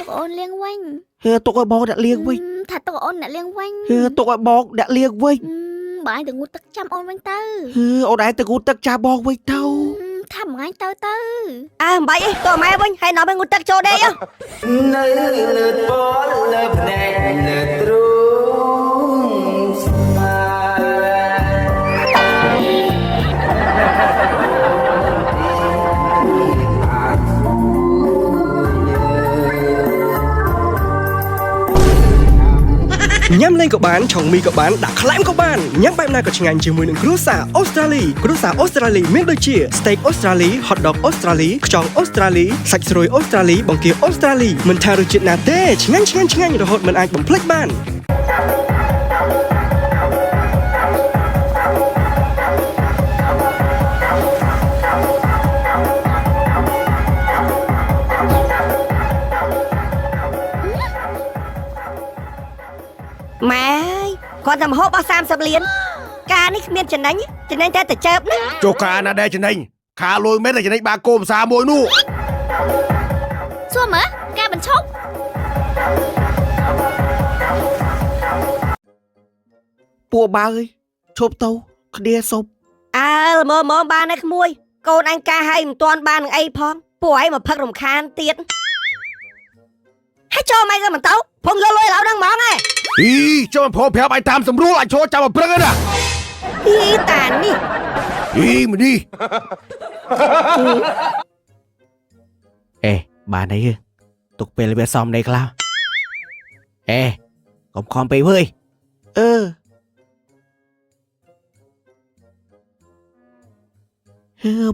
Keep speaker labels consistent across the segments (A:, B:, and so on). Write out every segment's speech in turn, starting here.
A: Tụi ôn liên quanh.
B: Tụi bò đã liên quanh.
A: Thật tụi ôn đã liên quanh.
B: Tụi bò đã liên quanh.
A: Bà anh đừng ngút tất chăm ôn quanh tư.
B: Ôn ai tự ngút tất cha bò quanh tao.
A: Thầm ngay tao tư.
C: À bậy tụi mày quanh hay nói bên ngút tất cho đây á.
D: Nhắm lên cậu bán, chồng mi cậu bán đã khám cậu bán. Nhắm bài này có chừng anh chỉ mùi nâng cruza Australia miếng đôi chia, steak Australia, hot dog Australia, chong Australia, sạch rồi Australia, bóng kia Australia. Mình thao được chuyện nào thế, chừng anh rồi hột mình anh bóng plek bán.
C: Mẹ ơi, con thầm hốt bao xăm sập liền. Ca ní miên chân đánh thế tự chớp nữa.
E: Cho ca na đây chân đánh. Khá lôi mét là chân đánh ba côm xa môi nu.
A: Xua mà, ca bánh chốc.
B: Pua ba ơi, chộp tàu, đĩa sộp.
C: À, mơ ba này mùi. Con anh ca hay toàn ban ấy phong. Pua ấy mà phật rồng khan tiết. Hãy cho mày ra mà tao. Phong vô lôi lão đang mong ấy.
E: Ý, cho mình phô phép anh tam sầm rú lại cho chào mà prưng ấy nè.
C: Ý tàn đi.
E: Ý mà đi.
B: Ê, bà này tục về là bé xóm đây Cloud. Ê, không còn bì hơi.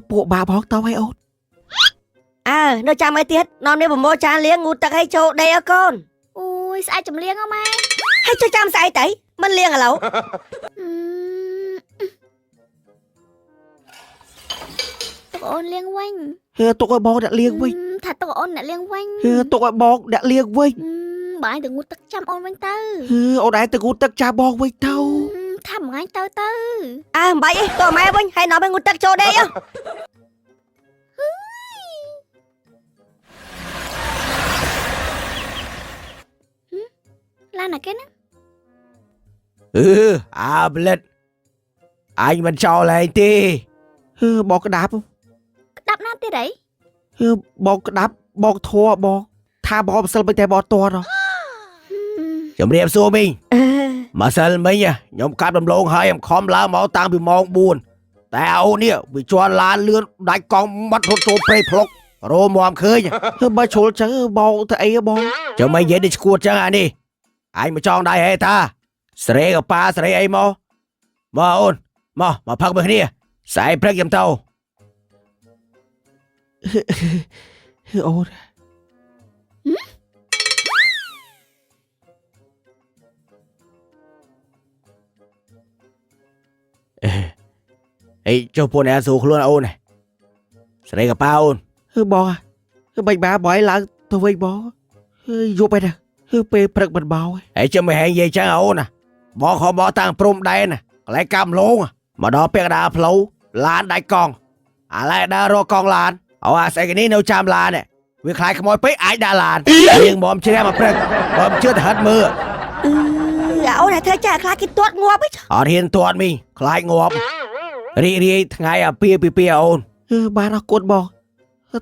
B: Bộ bà bó tao hay ốt.
C: À, nó chăm mấy tiết. Nó nếu mà mua cha liếng ngủ tắc hay chỗ đây á con.
A: Ui, sao ai chùm liên không ai?
C: Hay cho chăm sai tấy. Mình liêng ở lẩu.
A: Tụi ôn liên quanh.
B: Tụi bò đã liên quanh.
A: Thật tụi ôn đã liên quanh.
B: Tụi bò đã liên quanh.
A: Bà anh đừng ngút tất chăm ôn quanh tư.
B: Ôn ai tự ngút tất cha bò quanh tao.
A: Thầm ngay tao tư.
C: À bậy tụi mày quanh hay nói bên ngút tất cho đây á.
A: Lan là cái đó.
E: Bled. Anh mình cho lại tí.
B: Bò cái đạp không?
A: Đạp nát tí đấy.
B: Bò cái đạp, bò thua bò. Tha bò mà sân bên tay bò to rồi.
E: Chồng đẹp xua mình. Mà sân mình nha. Nhóm cáp đầm lông hai em khóm lá máu tăng bị mong buồn. Tao nè, bị cho lan lươn đánh con mắt hốt trô prey plok. Rô mòm khơi nha.
B: Bà chôl chẳng bò thì ấy bò.
E: Chồng mình dễ đi skuột chẳng à đi. Anh mà cho đây hay ta. Sre gặp ba sre ấy mò. Mò ôn. Mò phắc bên kia. Sai prek giùm tao.
B: Ôn.
E: Ê, cho bố nè dù luôn ôn này. Sre gặp ba ôn.
B: Bò à. Bạch bà bò ấy là tôi vây bò. Vô bây nè. Bê prek bật bò ấy.
E: Ê, cho mày hẹn gì chẳng ôn nè. Bò khó bò tăng prom đây nè. Lại cam luôn à. Mà đó biết đá flow. Lan đại con. À lại đá rô con lan. À sẽ cái ní nấu cham lan nè. Việc khai khmôi bế ai đá lan. Nhưng bòm chưa mà prek. Bòm chưa hết mưa.
C: Ôn này thơ chả khai cái tuột ngọp ấy.
E: Hiền tuột mình. Khai ngọp. Ri ngay à pia ôn.
B: Bà nó cuốn bò.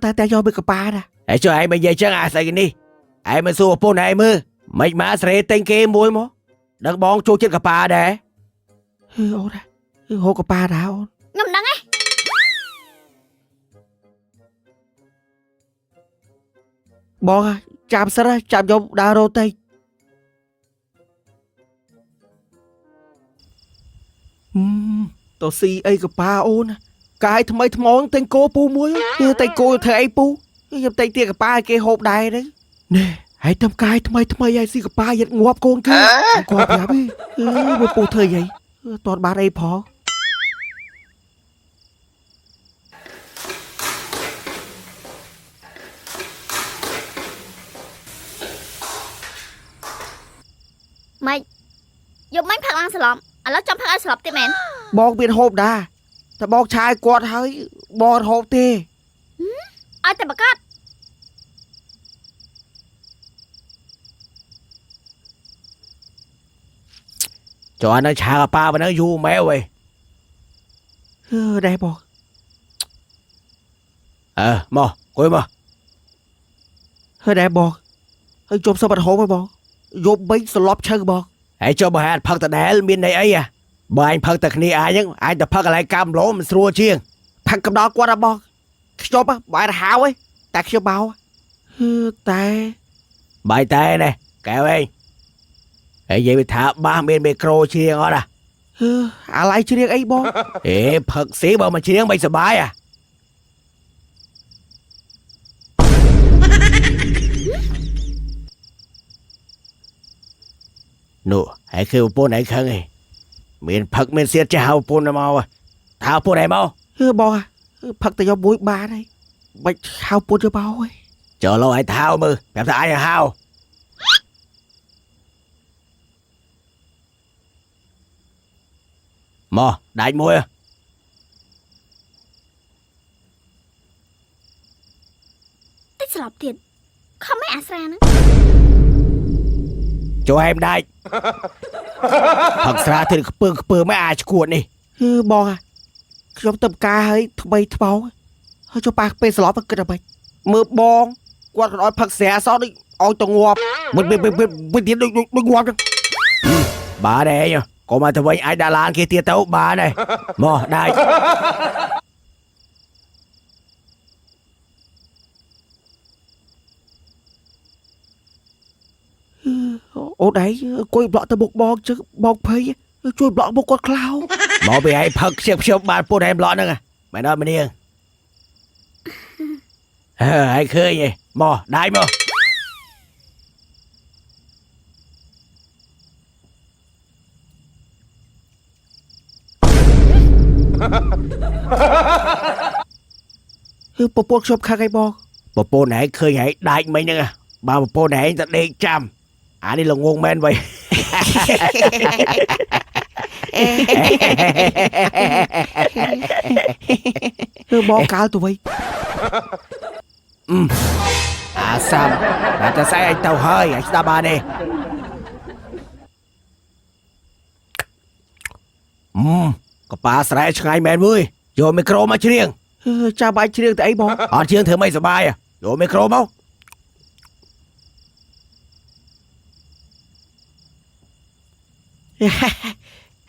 B: Ta do bị cả bà nè.
E: Ê cho ai bây giờ chẳng à sẽ cái ní. Ai mà xua bố này mưa. Mấy má sẽ tên kê mùi mô. Đừng bóng chú chết cả bà đẻ.
B: Ôn à. Hô cả bà đã ôn.
A: Ngầm đắng ấy.
B: Bò à. Chạm sẵn ra. Chạm vô đá rô tay. Tao si ấy cả bà ôn à. Cái thầm ấy thầm mong tên cô pu muối. Tên cô thầy ấy pu. Nhưng tay tia cả bà cái hộp đài đấy. Nè. Hãy thầm cái thầm ấy ai si cả bà giật ngọp con kia. Ngọp lắm ấy. Bố pu thời vậy. Toàn bà đây phó.
A: Mày dùng bánh phạt ăn sαλom. À nó trong phạt ăn sαλom tì mẹn.
B: Bò biệt hộp đà. Ta bò chai quạt hơi. Bò hộp tì.
A: Ai ta bà cắt.
E: cho nó chả pa mà nó du mèo vậy
B: ដែរបង
E: មកគួយមក
B: ដែរបងហើយជប់សបាត់ហូបហើយបងយប់3ស្លប់ឈឹងបង
E: ហើយចុះបើហាត់ផឹកតដែលមានន័យអីបើអញផឹកតែគ្នាអញហ្នឹងអញទៅផឹកកន្លែងកាំឡូមិនស្រួលជាង
B: ផឹកកំដរគាត់ហ៎បងខ្ញុំបើហៅឯងតែខ្ញុំបោតែ
E: បាយតែនេះកែវឯងហើយនិយាយថាបាសមានមីក្រូជាងអត់
B: អាឡៃជ្រៀងអីបង
E: អេផឹកស៊ីបើមិនជ្រៀងមិនសបាយនោះហើយគឺប្រពន្ធឯងខឹងឯងមានផឹកមានសៀតចេះហៅប្រពន្ធមកថាប្រពន្ធឯងមក
B: បងផឹកតែយកមួយបានហើយមិនហៅពុតទៅបោឯង
E: ចូលលោឲ្យថាមើលប្រាប់ថាអញហៅមកដាច់មួយ
A: តិចស្លាប់ទៀតខំមិនអាស្រាហ្នឹង
E: ចូលឯមដាច់ផឹកស្រាទៀតខ្ពើមិនអាចឈួតនេះ
B: បងខ្ញុំទៅផ្កាហើយថ្មីថ្មោងហើយចូលប៉ះពេលស្លាប់គិតអ្វីមើលបងគាត់ក៏ឲ្យផឹកស្រាសោះដូចឲ្យទៅងាប់មិនទៀតដូចងាប់ចឹង
E: បាទឯងកុំមកទៅវិញអាចដាក់ឡានគេទៀតទៅបាទឯងមកដាច់
B: អូដៃអង្គុយប្លក់ទៅមុខបងចឹងបងភ័យជួយប្លក់មុខគាត់ខ្លោ
E: មកពីឯងផឹកខ្ញុំបានពុតឯងប្លក់ហ្នឹងមែនអត់មនាងហើយឃើញឯងមកដាច់មក
B: ប្រពន្ធខ្ញុំខឹងឯងបង
E: ប្រពន្ធឯងឃើញឯងដាច់មិញហ្នឹងបើប្រពន្ធឯងទៅដេកចាំអានេះល្ងងមែនវ៉ៃ
B: បងកាលទៅវិញ
E: អាសាំតែតែស្អីឯងទៅហើយឯងស្ដាប់បានទេកប៉ាស្រែឆ្ងាយមែនវើយយកមីក្រូមកច្រៀង
B: ចាំបាច់ជ្រៀងទៅអីបង
E: អត់ច្រៀងធ្វើមិនសុបាយយកមីក្រូមក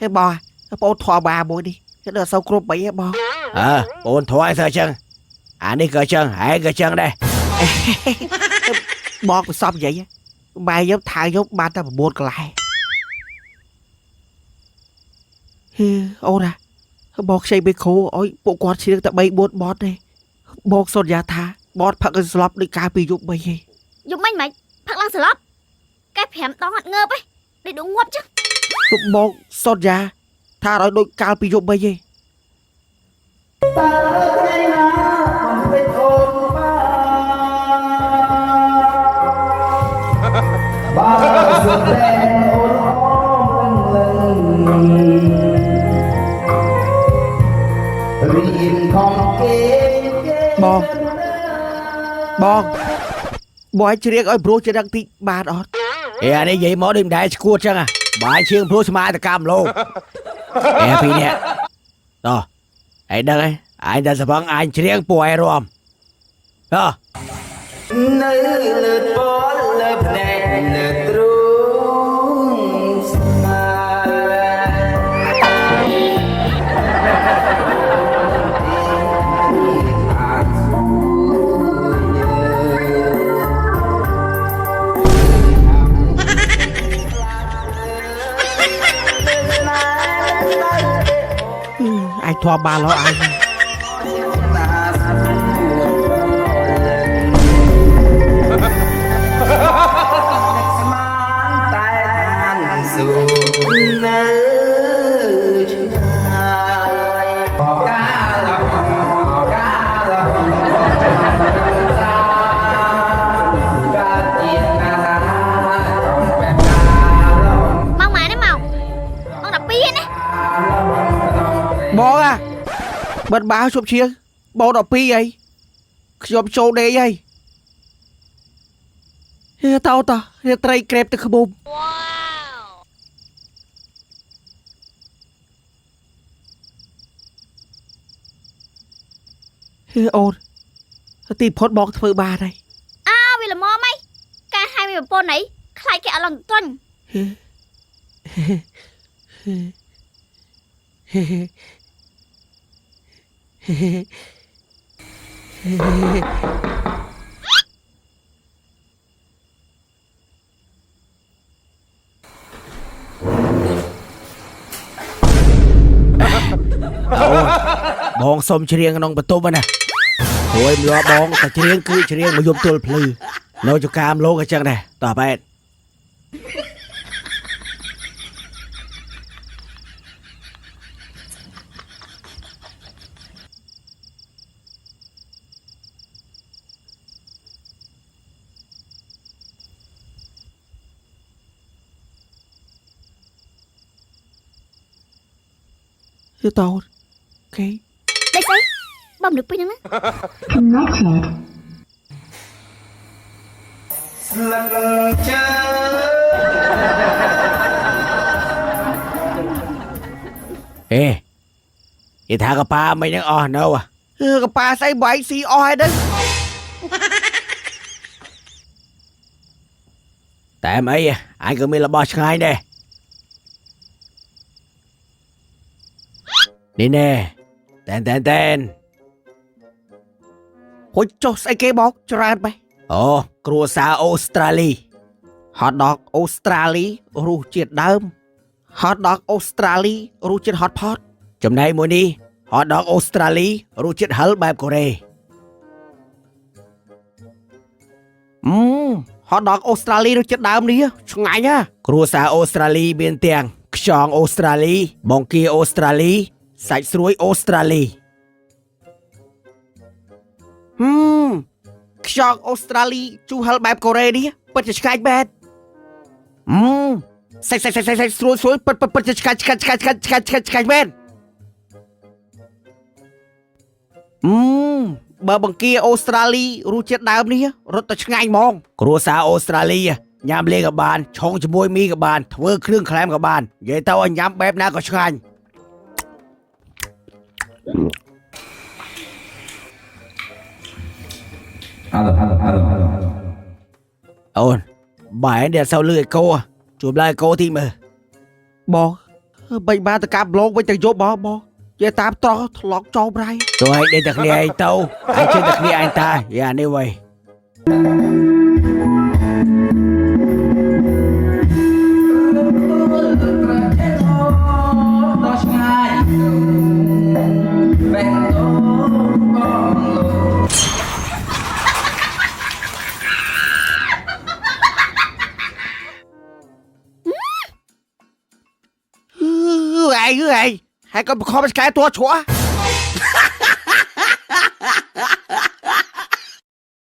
B: ហេបងបងធွာបាមួយនេះដល់សូវគ្រប់បីហេបង
E: អូនធွာឲ្យធ្វើចឹងអានេះក៏ចឹងហើយក៏ចឹងដែរ
B: បងប្រសពនិយាយម៉ែខ្ញុំថាខ្ញុំបានតែ9កន្លែងអូនបងខ្ចីបេគ្រូឲ្យពួកគាត់ជ្រៀងតែ3 4បទទេបងសន្យាថាបទផឹកឲ្យស្លាប់ដូចកាលពីយប់3ឯង
A: យប់មិញមិនផឹកឡើងស្លាប់កែ5ដងអត់ងើបឯងដូចដងងាប់ចឹង
B: បងសន្យាថាឲ្យដូចកាលពីយប់3ឯង បងឲ្យជ្រៀងឲ្យព្រោះជាដឹងតិចបានអត់
E: អានេះនិយាយមកដូចមិនដែរឈួតចឹងបាយជើងព្រោះស្មាតកម្មលោកពីនេះតោះឯងដឹងហើយអញតែសបងអញច្រៀងពួកឯងរំតោះ
F: នៅលើពលលើភ្នែកលើទ្រូងស្មា
B: អាចធွာបានឡើយអញ
F: នៅឆ្ងាយកាលកាលកាជាណាក្នុងបែបកាល
A: មកម៉ែនេះមក12ឯណា
B: បងបិទបាវជប់ជាងបង12អីខ្ញុំចូលដេកហើយតោតរាត្រីក្រេបទឹកខ្មុំ អូនទីផុតមកធ្វើបាđây
A: អើវាល្មមហីការហាយមានប្រពន្ធអីខ្លាចគេអត់ឡើងទន់
E: បងសុំច្រៀងក្នុងបន្ទប់ណាព្រោះលាប់បងតែច្រៀងគឺច្រៀងមកយប់ទល់ភ្លឺនៅចកាមលោកអញ្ចឹងដែរតោះបែត
B: គឺតោអូខេ
A: ដេកស្អីបំនឹកពេញហ្នឹងណា
F: ស្លឹកឈើ
E: ហេយីថាកប៉ាមិននឹងអស់នៅ
B: កប៉ាស្អីបាយស៊ីអស់ហើយទៅ
E: តែអីអញក៏មានរបស់ឆ្ងាយដែរនេះណែតែន
B: ហុចចុះស្អីគេបងច្រើនបែ
E: អូគ្រួសារអូស្ត្រាលី
B: hot dog អូស្ត្រាលីរសជាតិដើម hot dog អូស្ត្រាលីរសជាតិ hot pot
E: ចំណែកមួយនេះ hot dog អូស្ត្រាលីរសជាតិហឹលបែបកូរ៉េ
B: hot dog អូស្ត្រាលីរសជាតិដើមនេះឆ្ងាញ់ហ่ะ
E: គ្រួសារអូស្ត្រាលីមានទាំងខ្យងអូស្ត្រាលីបង្គាអូស្ត្រាលីសាច់ស្រួយអូស្ត្រាលី
B: ខ្យងអូស្ត្រាលីជូរហឹលបែបកូរ៉េនេះពិតជាឆ្ងាញ់បែបសាច់ស្រួយពិតជាឆ្ងាញ់មែនបើបង្គាអូស្ត្រាលីរសជាតិដើមនេះរត់តែឆ្ងាញ់ហ្មង
E: គ្រួសារអូស្ត្រាលីញ៉ាំលេងក៏បានឆុងជាមួយមីក៏បានធ្វើគ្រឿងក្លែមក៏បាននិយាយទៅឲ្យញ៉ាំបែបណាក៏ឆ្ងាញ់
F: Halo.
E: អូនបែរនេះអត់សូវលឺអេកូជួបឡើងអេកូទីមើល
B: បងបីបានទៅកាប់ប្លុកវិញទៅយប់បងនិយាយតាមត្រង់ថ្លង់ចោលប្រៃ
E: ទៅឲ្យដេកតែគ្នាឯងទៅហើយជិះតែគ្នាឯងតាយ៉ានេះវ៉ៃ
F: ដល់ឆ្ងាយបេះដូងបងលោក
B: ឯងហើយក៏បខំឆ្កែតัวឈ្មោះ